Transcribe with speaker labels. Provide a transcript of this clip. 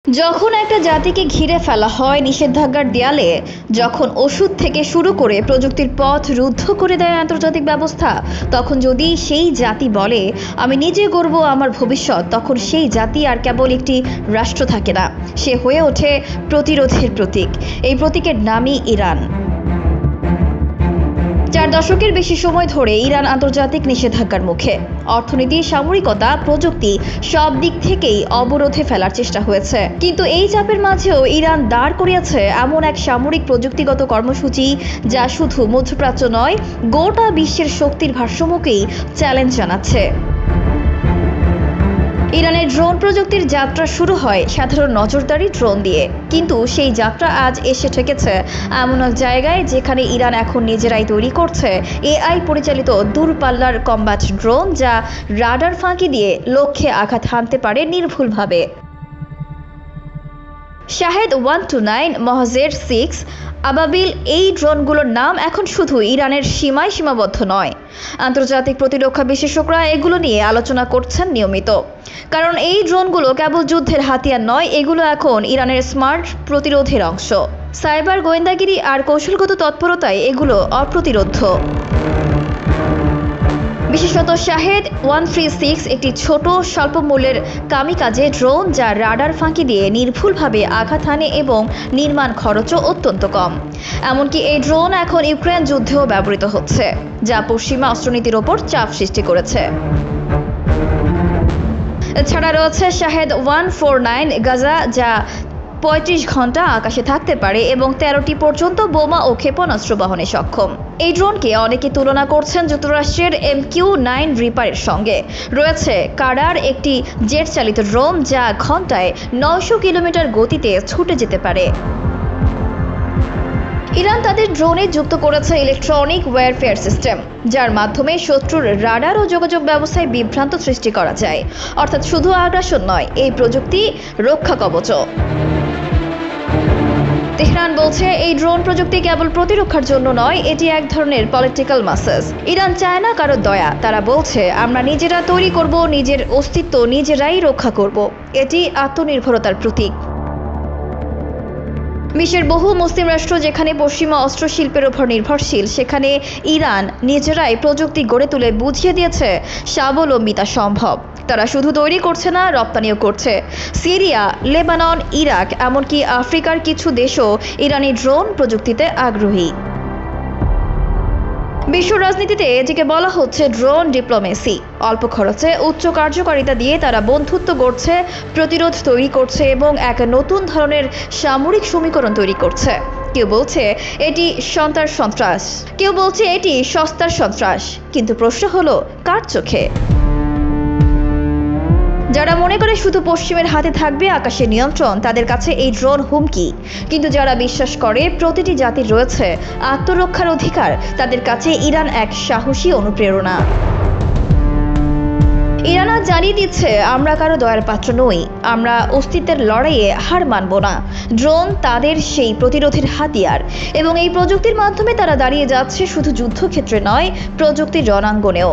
Speaker 1: যখন একটা জাতিকে ঘিরে ফেলা হয় নিষেধাজ্ঞার দেয়ালে, যখন ওষুধ থেকে শুরু করে প্রযুক্তির পথ রুদ্ধ করে দেয় আন্তর্জাতিক ব্যবস্থা, তখন যদি সেই জাতি বলে আমি নিজে গড়ব আমার ভবিষ্যৎ, তখন সেই জাতি আর কেবল একটি রাষ্ট্র থাকে না, সে হয়ে ওঠে প্রতিরোধের প্রতীক। এই প্রতীকের নামই ইরান। 4 দশকের বেশি সময় ধরে ইরান আন্তর্জাতিক নিষেধাজ্ঞার মুখে। অর্থনীতি, সামরিকতা, প্রযুক্তি সব দিক থেকেই অবরোধে ফেলার চেষ্টা হয়েছে, কিন্তু এই চাপের মাঝেও ইরান দাঁড় করিয়েছে এমন এক সামরিক প্রযুক্তিগত কর্মসূচি যা শুধু মধ্যপ্রাচ্য নয়, গোটা বিশ্বের শক্তির ভারসাম্যকেই চ্যালেঞ্জ জানাচ্ছে। ইরানের ড্রোন প্রযুক্তির যাত্রা শুরু হয় সাধারণ নজরদারি ড্রোন দিয়ে, কিন্তু সেই যাত্রা আজ এসে ঠেকেছে এমন এক জায়গায় যেখানে ইরান এখন নিজেরাই তৈরি করছে এআই পরিচালিত দূরপাল্লার কম্ব্যাট ড্রোন, যা রাডার ফাঁকি দিয়ে লক্ষ্যে আঘাত হানতে পারে নির্ভুলভাবে। শাহেদ 129, মহজের 6, আবাবিল, এই ড্রোনগুলোর নাম এখন শুধু ইরানের সীমায় সীমাবদ্ধ নয়। আন্তর্জাতিক প্রতিরক্ষা বিশেষজ্ঞরা এগুলো নিয়ে আলোচনা করছেন নিয়মিত, কারণ এই ড্রোনগুলো কেবল যুদ্ধের হাতিয়ার নয়, এগুলো এখন ইরানের স্মার্ট প্রতিরোধের অংশ। সাইবার গোয়েন্দাগিরি আর কৌশলগত তৎপরতায় এগুলো অপ্রতিরোধ্য। বিশেষত শাহেদ 136 একটি ছোট স্বল্প মূল্যের কামিকাজে ড্রোন, যা রাডার ফাঁকি দিয়ে নির্ভুলভাবে আঘাত হানে এবং নির্মাণ খরচও অত্যন্ত কম। এমনকি এই ড্রোন এখন ইউক্রেন যুদ্ধেও ব্যবহৃত হচ্ছে, যা পশ্চিমা অস্ত্রনীতির ওপর চাপ সৃষ্টি করেছে। এছাড়া রয়েছে শাহেদ 149 গাজা, যা 35 ঘন্টা আকাশে থাকতে পারে এবং 13টি পর্যন্ত বোমা ও ক্ষেপণাস্ত্র বহনে সক্ষম। এই ড্রোনকে অনেকে তুলনা করছেন যুক্তরাষ্ট্রের MQ-9 রিপারের সঙ্গে। রয়েছে কাডার, একটি জেট চালিত ড্রোন যা ঘন্টায় 900 কিলোমিটার গতিতে ছুটে যেতে পারে। ইরান তাদের ড্রোনে যুক্ত করেছে ইলেকট্রনিক ওয়্যারফেয়ার সিস্টেম, যার মাধ্যমে শত্রুর রাডার ও যোগাযোগ ব্যবস্থায় বিভ্রান্ত সৃষ্টি করা যায়। অর্থাৎ শুধু আগ্রাসন নয়, এই প্রযুক্তি রক্ষা কবচ। তেহরান বলছে এই ড্রোন প্রযুক্তি কেবল প্রতিরক্ষার জন্য নয়, এটি এক ধরনের পলিটিক্যাল মাসেজ। ইরান চায় না কারো দয়া, তারা বলছে আমরা নিজেরা তৈরি করব, নিজের অস্তিত্ব নিজেরাই রক্ষা করব। এটি আত্মনির্ভরতার প্রতীক। বিশ্বের বহু মুসলিম রাষ্ট্র যেখানে পশ্চিমা অস্ত্র শিল্পের ওপর নির্ভরশীল, সেখানে ইরান নিজেরাই প্রযুক্তি গড়ে তুলে বুঝিয়ে দিয়েছে স্বাবলম্বিতা সম্ভব। তারা শুধু তৈরি করছে না, রপ্তানিও করছে। সিরিয়া, লেবানন, ইরাক, এমনকি আফ্রিকার কিছু দেশও ইরানি ড্রোন প্রযুক্তিতে আগ্রহী। বিশ্ব রাজনীতিতে এটিকে বলা হচ্ছে ড্রোন ডিপ্লোমেসি। অল্প খরচে উচ্চ কার্যকারিতা দিয়ে তারা বন্ধুত্ব গড়ছে, প্রতিরোধ তৈরি করছে এবং এক নতুন ধরনের সামরিক সমীকরণ তৈরি করছে। কেউ বলছে এটি সন্ত্রাস, কেউ বলছে এটি সস্তার সন্ত্রাস, কিন্তু প্রশ্ন হলো কার চোখে? যারা মনে করে শুধু পশ্চিমের হাতে থাকবে আকাশের নিয়ন্ত্রণ, তাদের কাছে এই ড্রোন হুমকি। কিন্তু যারা বিশ্বাস করে প্রতিটি জাতির রয়েছে আত্মরক্ষার অধিকার, তাদের কাছে ইরান এক সাহসী অনুপ্রেরণা। ইরান আজ জানিয়ে দিচ্ছে আমরা কারো দয়ার পাত্র নই, আমরা অস্তিত্বের লড়াইয়ে হার মানব না। ড্রোন তাদের সেই প্রতিরোধের হাতিয়ার, এবং এই প্রযুক্তির মাধ্যমে তারা দাঁড়িয়ে যাচ্ছে শুধু যুদ্ধক্ষেত্রে নয়, প্রযুক্তির রণাঙ্গনেও।